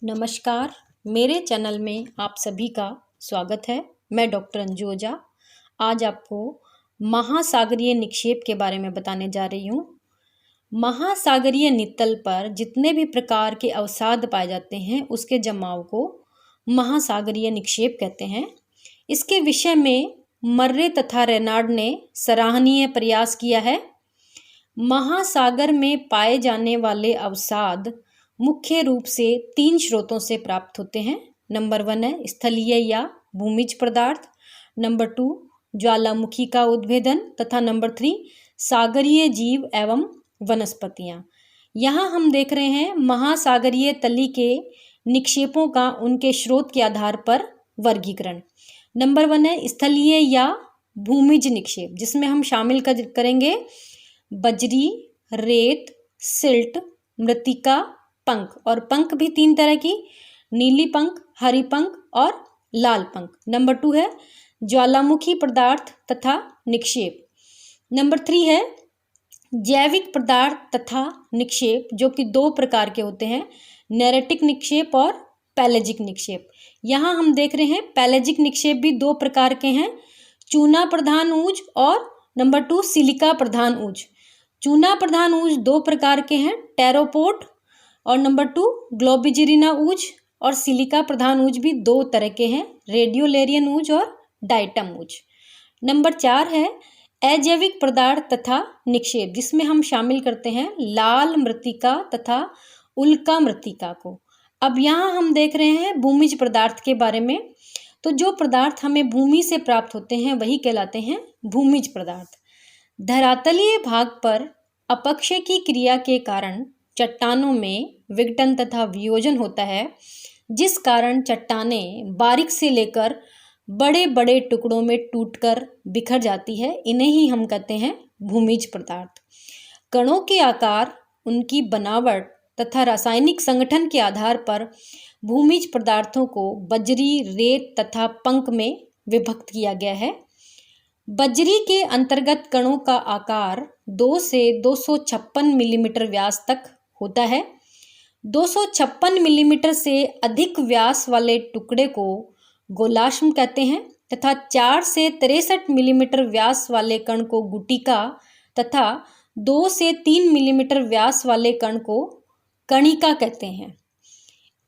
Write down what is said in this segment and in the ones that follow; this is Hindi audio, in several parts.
नमस्कार। मेरे चैनल में आप सभी का स्वागत है। मैं डॉक्टर अंजू ओझा आज आपको महासागरीय निक्षेप के बारे में बताने जा रही हूँ। महासागरीय नितल पर जितने भी प्रकार के अवसाद पाए जाते हैं उसके जमाव को महासागरीय निक्षेप कहते हैं। इसके विषय में मर्रे तथा रेनार्ड ने सराहनीय प्रयास किया है। महासागर में पाए जाने वाले अवसाद मुख्य रूप से 3 स्रोतों से प्राप्त होते हैं। नंबर 1 है स्थलीय या भूमिज पदार्थ, नंबर 2 ज्वालामुखी का उद्भेदन तथा नंबर 3 सागरीय जीव एवं वनस्पतियां। यहाँ हम देख रहे हैं महासागरीय तली के निक्षेपों का उनके स्रोत के आधार पर वर्गीकरण। नंबर 1 है स्थलीय या भूमिज निक्षेप, जिसमें हम शामिल करेंगे बजरी, रेत, सिल्ट, मृत्तिका, पंख। और पंख भी 3 तरह की, नीली पंख, हरी पंख और लाल पंख। नंबर 2 है ज्वालामुखी पदार्थ तथा निक्षेप। नंबर 3 है जैविक पदार्थ तथा निक्षेप, जो कि 2 प्रकार के होते हैं, नैरेटिक निक्षेप और पैलेजिक निक्षेप। यहाँ हम देख रहे हैं पैलेजिक निक्षेप भी 2 प्रकार के हैं, चूना प्रधान ऊज और नंबर 2 सिलिका प्रधान ऊज। चूना प्रधान ऊज 2 प्रकार के हैं, टेरोपोड और नंबर 2 ग्लोबिजिरिना ऊज। और सिलिका प्रधान ऊज भी 2 तरह के हैं, रेडियोलेरियन ऊज और डाइटम ऊज। नंबर 4 है अजैविक पदार्थ तथा निक्षेप, जिसमें हम शामिल करते हैं लाल मृत्तिका तथा उल्का मृत्तिका को। अब यहाँ हम देख रहे हैं भूमिज पदार्थ के बारे में। तो जो पदार्थ हमें भूमि से प्राप्त होते हैं वही कहलाते हैं भूमिज पदार्थ। धरातलीय भाग पर अपक्षय की क्रिया के कारण चट्टानों में विघटन तथा वियोजन होता है, जिस कारण चट्टानें बारीक से लेकर बड़े बड़े टुकड़ों में टूटकर बिखर जाती है। इन्हें ही हम कहते हैं भूमिज पदार्थ। कणों के आकार, उनकी बनावट तथा रासायनिक संगठन के आधार पर भूमिज पदार्थों को बजरी, रेत तथा पंख में विभक्त किया गया है। बजरी के अंतर्गत कणों का आकार 2 से 256 मिलीमीटर व्यास तक होता है। 256 मिलीमीटर से अधिक व्यास वाले टुकड़े को गोलाश्म कहते हैं तथा 4 से 63 मिलीमीटर व्यास वाले कण को गुटिका तथा 2 से 3 मिलीमीटर व्यास वाले कण को कणिका कहते हैं।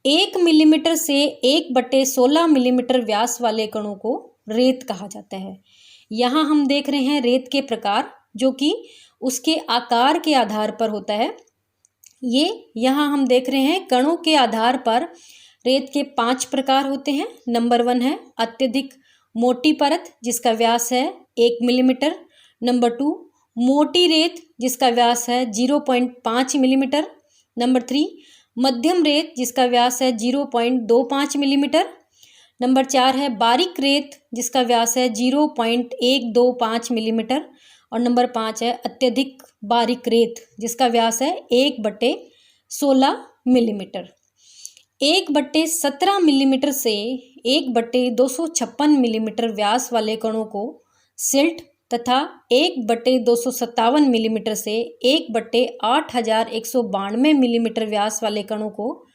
1 मिलीमीटर से 1/16 मिलीमीटर व्यास वाले कणों को रेत कहा जाता है। यहाँ हम देख रहे हैं रेत के प्रकार, जो कि उसके आकार के आधार पर होता है। ये यहाँ हम देख रहे हैं कणों के आधार पर रेत के 5 प्रकार होते हैं। नंबर 1 है अत्यधिक मोटी परत, जिसका व्यास है 1 मिलीमीटर। नंबर 2 मोटी रेत, जिसका व्यास है 0.5 मिलीमीटर। नंबर 3 मध्यम रेत, जिसका व्यास है 0.25 मिलीमीटर। नंबर 4 है बारीक रेत, जिसका व्यास है 0.125 मिलीमीटर। और नंबर 5 है अत्यधिक बारीक रेत, जिसका व्यास है 1/16 मिलीमीटर। 1/17 मिलीमीटर से 1/256 मिलीमीटर व्यास वाले कणों को सिल्ट तथा 1/257 मिलीमीटर से 1/8192 मिलीमीटर व्यास वाले कणों को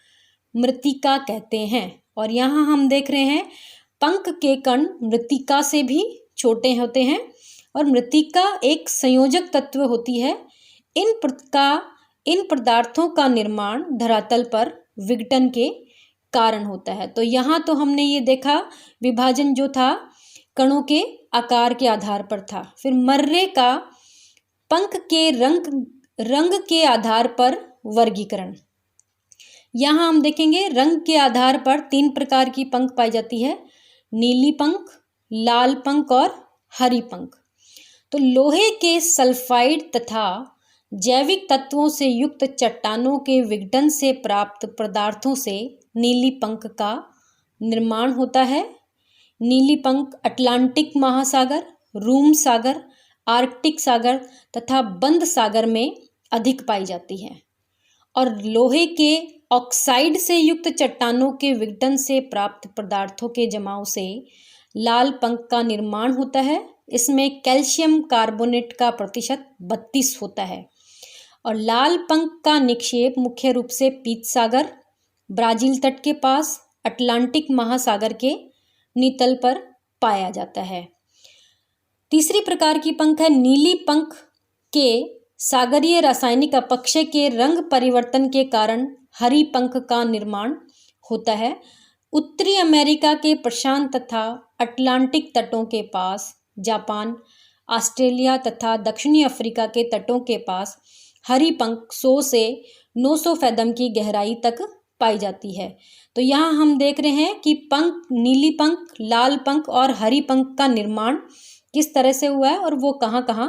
मृत्तिका कहते हैं। और यहाँ हम देख रहे हैं पंख के कण मृत्तिका से भी छोटे होते हैं और मृत्तिका एक संयोजक तत्व होती है। इन पदार्थों का निर्माण धरातल पर विघटन के कारण होता है। तो यहाँ तो हमने ये देखा विभाजन जो था कणों के आकार के आधार पर था। फिर मर्रे का पंख के रंग के आधार पर वर्गीकरण। यहाँ हम देखेंगे रंग के आधार पर 3 प्रकार की पंख पाई जाती है, नीली पंख, लाल पंख और हरी पंख। तो लोहे के सल्फाइड तथा जैविक तत्वों से युक्त चट्टानों के विघटन से प्राप्त पदार्थों से नीली पंख का निर्माण होता है। नीली पंख अटलांटिक महासागर, रूम सागर, आर्कटिक सागर तथा बंद सागर में अधिक पाई जाती है। और लोहे के ऑक्साइड से युक्त चट्टानों के विघटन से प्राप्त पदार्थों के जमाव से लाल पंख का निर्माण होता है। इसमें कैल्शियम कार्बोनेट का प्रतिशत 32 होता है। और लाल पंख का निक्षेप मुख्य रूप से पीत सागर, ब्राज़ील तट के पास, अटलांटिक महासागर के नितल पर पाया जाता है। तीसरी प्रकार की पंख है नीली पंख के सागरीय रासायनिक अपक्षय के रंग परिवर्तन के कारण हरी पंख का निर्माण होता है। उत्तरी अमेरिका के प्रशांत तथा अटलांटिक तटों के पास, जापान, ऑस्ट्रेलिया तथा दक्षिणी अफ्रीका के तटों के पास हरी पंख 100 से 900 फैदम की गहराई तक पाई जाती है। तो यहाँ हम देख रहे हैं कि पंख, नीली पंख, लाल पंख और हरी पंख का निर्माण किस तरह से हुआ है और वो कहाँ कहाँ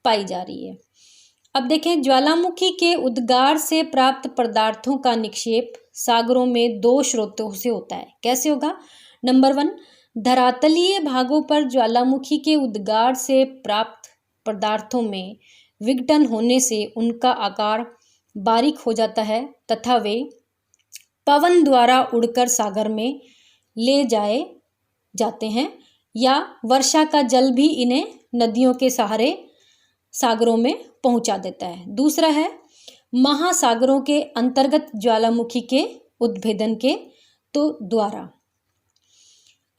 पाई जा रही है। अब देखें, ज्वालामुखी के उद्गार से प्राप्त पदार्थों का निक्षेप सागरों में 2 स्रोतों से होता है। कैसे होगा? नंबर 1, धरातलीय भागों पर ज्वालामुखी के उद्गार से प्राप्त पदार्थों में विघटन होने से उनका आकार बारीक हो जाता है तथा वे पवन द्वारा उड़कर सागर में ले जाए जाते हैं या वर्षा का जल भी इन्हें नदियों के सहारे सागरों में पहुंचा देता है। दूसरा है महासागरों के अंतर्गत ज्वालामुखी के उद्भेदन के द्वारा।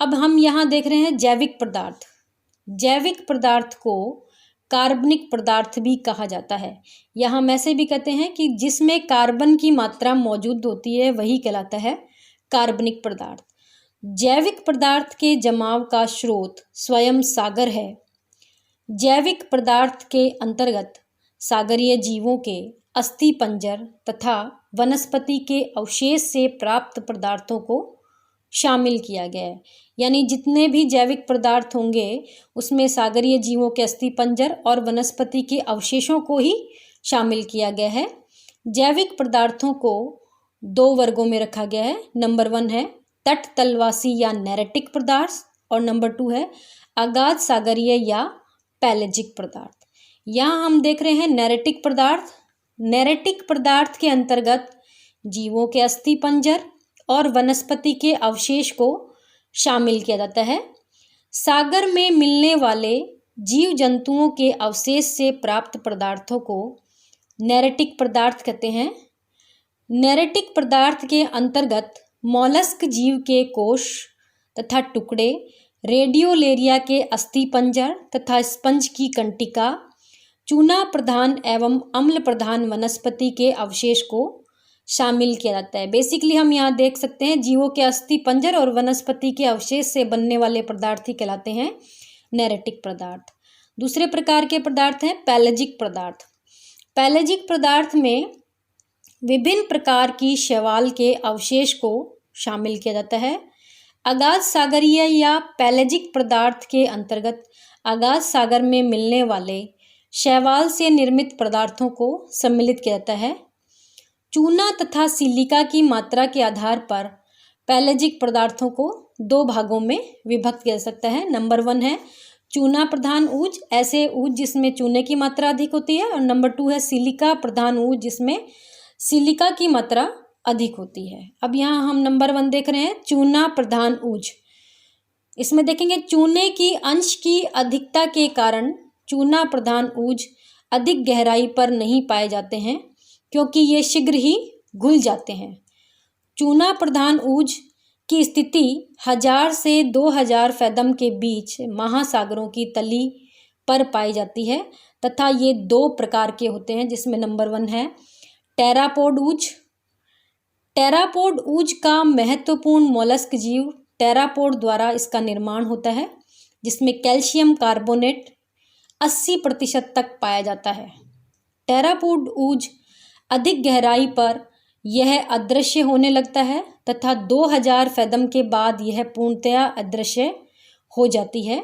अब हम यहाँ देख रहे हैं जैविक पदार्थ। जैविक पदार्थ को कार्बनिक पदार्थ भी कहा जाता है, या हम ऐसे भी कहते हैं कि जिसमें कार्बन की मात्रा मौजूद होती है वही कहलाता है कार्बनिक पदार्थ। जैविक पदार्थ के जमाव का स्रोत स्वयं सागर है। जैविक पदार्थ के अंतर्गत सागरीय जीवों के अस्थि पंजर तथा वनस्पति के अवशेष से प्राप्त पदार्थों को शामिल किया गया है। यानी जितने भी जैविक पदार्थ होंगे उसमें सागरीय जीवों के अस्थि पंजर और वनस्पति के अवशेषों को ही शामिल किया गया है। जैविक पदार्थों को 2 वर्गों में रखा गया है। नंबर 1 है तट तलवासी या नैरेटिक पदार्थ और नंबर 2 है अगाध सागरीय या पैलेजिक पदार्थ। यहाँ हम देख रहे हैं नैरेटिक पदार्थ। नैरेटिक पदार्थ के अंतर्गत जीवों के अस्थि पंजर और वनस्पति के अवशेष को शामिल किया जाता है। सागर में मिलने वाले जीव जंतुओं के अवशेष से प्राप्त पदार्थों को नैरेटिक पदार्थ कहते हैं। नैरेटिक पदार्थ के अंतर्गत मॉलस्क जीव के कोश तथा टुकड़े, रेडियोलेरिया के अस्थि पंजर तथा स्पंज की कंटिका, चूना प्रधान एवं अम्ल प्रधान वनस्पति के अवशेष को शामिल किया जाता है। बेसिकली हम यहाँ देख सकते हैं जीवों के अस्थि पंजर और वनस्पति के अवशेष से बनने वाले पदार्थ ही कहलाते हैं नैरेटिक पदार्थ। दूसरे प्रकार के पदार्थ हैं पैलेजिक पदार्थ। पैलेजिक पदार्थ में विभिन्न प्रकार की शैवाल के अवशेष को शामिल किया जाता है। अगाध सागरीय या पैलेजिक पदार्थ के अंतर्गत अगाध सागर में मिलने वाले शैवाल से निर्मित पदार्थों को सम्मिलित किया जाता है। चूना तथा सिलिका की मात्रा के आधार पर पैलेजिक पदार्थों को 2 भागों में विभक्त किया जा सकता है। नंबर 1 है चूना प्रधान ऊज, ऐसे ऊज जिसमें चूने की मात्रा अधिक होती है, और नंबर 2 है सिलिका प्रधान ऊज जिसमें सिलिका की मात्रा अधिक होती है। अब यहाँ हम नंबर 1 देख रहे हैं चूना प्रधान ऊज। इसमें देखेंगे चूने की अंश की अधिकता के कारण चूना प्रधान ऊज अधिक गहराई पर नहीं पाए जाते हैं क्योंकि ये शीघ्र ही घुल जाते हैं। चूना प्रधान ऊज की स्थिति 1000 से 2000 फैदम के बीच महासागरों की तली पर पाई जाती है तथा ये 2 प्रकार के होते हैं, जिसमें नंबर 1 है टेरापोड ऊज। टेरापोड ऊज का महत्वपूर्ण मोलस्क जीव टेरापोड द्वारा इसका निर्माण होता है, जिसमें कैल्शियम कार्बोनेट 80% तक पाया जाता है। टेरापोड ऊज अधिक गहराई पर यह अदृश्य होने लगता है तथा 2000 फैदम के बाद यह पूर्णतया अदृश्य हो जाती है।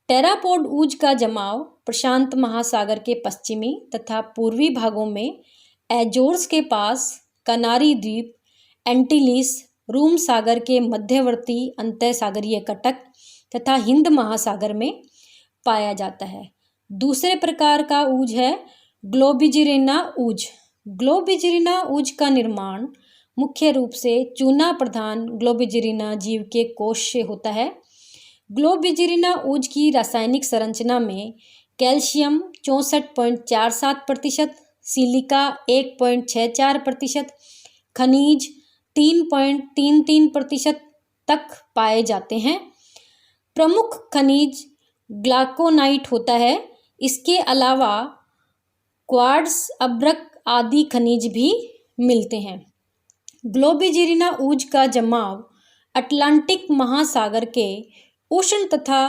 टेरापोड ऊज का जमाव प्रशांत महासागर के पश्चिमी तथा पूर्वी भागों में एजोर्स के पास, कनारी द्वीप, एंटीलिस, रूम सागर के मध्यवर्ती अंतः सागरीय कटक तथा हिंद महासागर में पाया जाता है। दूसरे प्रकार का ऊज है ग्लोबिजिरेना ऊज। ग्लोबिजिरेना ऊज का निर्माण मुख्य रूप से चूना प्रधान ग्लोबिजिरेना जीव के कोश से होता है। ग्लोबिजिरेना ऊज की रासायनिक संरचना में कैल्शियम 64.47%, सिलिका 1.64%, खनिज 3.33% तक पाए जाते हैं। प्रमुख खनिज ग्लाकोनाइट होता है। इसके अलावा क्वार्ट्ज, अभ्रक आदि खनिज भी मिलते हैं। ग्लोबिजेरिना ऊज का जमाव अटलांटिक महासागर के उष्ण तथा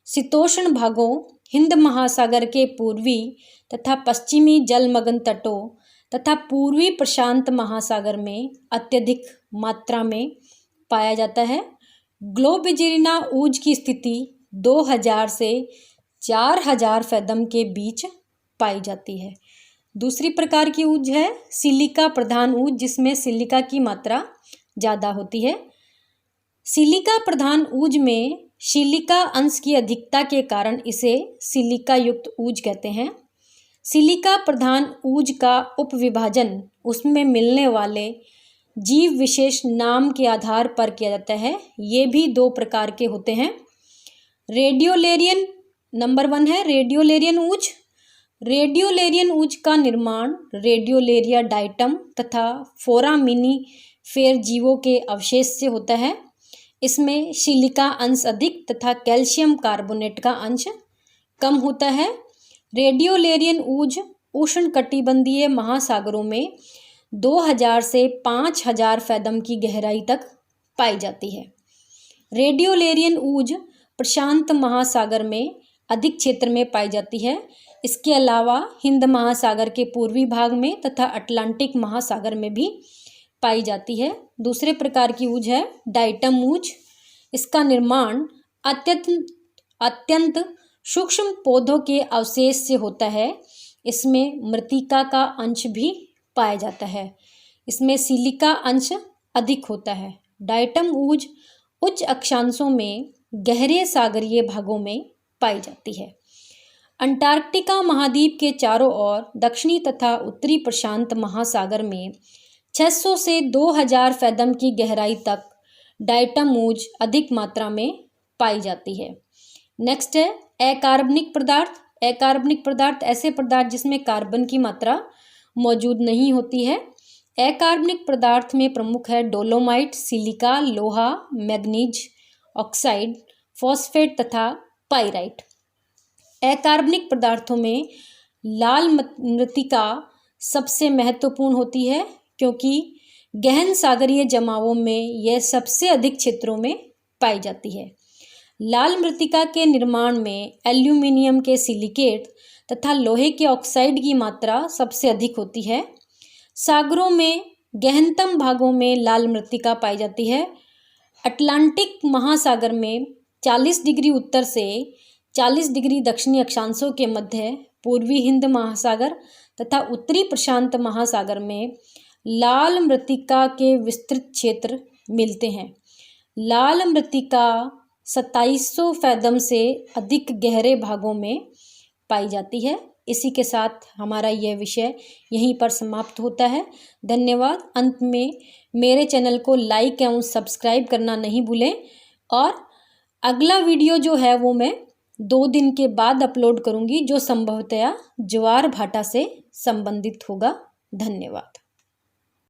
शीतोष्ण भागों, हिंद महासागर के पूर्वी तथा पश्चिमी जलमग्न तटों तथा पूर्वी प्रशांत महासागर में अत्यधिक मात्रा में पाया जाता है। ग्लोबिजेरिना ऊज की स्थिति 2000 से 4000 फैथम के बीच पाई जाती है। दूसरी प्रकार की ऊज है सिलिका प्रधान ऊज, जिसमें सिलिका की मात्रा ज़्यादा होती है। सिलिका प्रधान ऊज में सिलिका अंश की अधिकता के कारण इसे सिलिका युक्त ऊज कहते हैं। सिलिका प्रधान ऊज का उपविभाजन उसमें मिलने वाले जीव विशेष नाम के आधार पर किया जाता है। ये भी 2 प्रकार के होते हैं। रेडियोलेरियन नंबर 1 है रेडियोलेरियन ऊज। रेडियोलेरियन ऊज का निर्माण रेडियोलेरिया डाइटम तथा फोरामिनीफेर जीवों के अवशेष से होता है। इसमें सिलिका अंश अधिक तथा कैल्शियम कार्बोनेट का अंश कम होता है। रेडियोलेरियन ऊज उष्णकटिबंधीय महासागरों में 2000 से 5000 फैथम की गहराई तक पाई जाती है। रेडियोलेरियन ऊज प्रशांत महासागर में अधिक क्षेत्र में पाई जाती है। इसके अलावा हिंद महासागर के पूर्वी भाग में तथा अटलांटिक महासागर में भी पाई जाती है। दूसरे प्रकार की ऊज है डाइटम ऊज। इसका निर्माण अत्यंत सूक्ष्म पौधों के अवशेष से होता है। इसमें मृत्तिका का अंश भी पाया जाता है। इसमें सिलिका अंश अधिक होता है। डाइटम ऊज उच्च अक्षांशों में गहरे सागरीय भागों में पाई जाती है। अंटार्कटिका महाद्वीप के चारों ओर दक्षिणी तथा उत्तरी प्रशांत महासागर में 600 से 2000 फैथम की गहराई तक डाइटम ऊज अधिक मात्रा में पाई जाती है। नेक्स्ट है अकार्बनिक पदार्थ। अकार्बनिक पदार्थ ऐसे पदार्थ जिसमें कार्बन की मात्रा मौजूद नहीं होती है। अकार्बनिक पदार्थ में प्रमुख है डोलोमाइट, सिलिका, लोहा, मैग्नीज ऑक्साइड, फॉस्फेट तथा पाइराइट। अकार्बनिक पदार्थों में लाल मृत्तिका सबसे महत्वपूर्ण होती है, क्योंकि गहन सागरीय जमावों में यह सबसे अधिक क्षेत्रों में पाई जाती है। लाल मृत्तिका के निर्माण में एल्यूमिनियम के सिलिकेट तथा लोहे के ऑक्साइड की मात्रा सबसे अधिक होती है। सागरों में गहनतम भागों में लाल मृत्तिका पाई जाती है। अटलांटिक महासागर में 40 डिग्री उत्तर से 40 डिग्री दक्षिणी अक्षांशों के मध्य पूर्वी हिंद महासागर तथा उत्तरी प्रशांत महासागर में लाल मृत्तिका के विस्तृत क्षेत्र मिलते हैं। लाल मृत्तिका 2700 फैथम से अधिक गहरे भागों में पाई जाती है। इसी के साथ हमारा यह विषय यहीं पर समाप्त होता है। धन्यवाद। अंत में मेरे चैनल को लाइक एवं सब्सक्राइब करना नहीं भूलें और अगला वीडियो जो है वो मैं 2 दिन के बाद अपलोड करूंगी, जो संभवतया ज्वार भाटा से संबंधित होगा। धन्यवाद।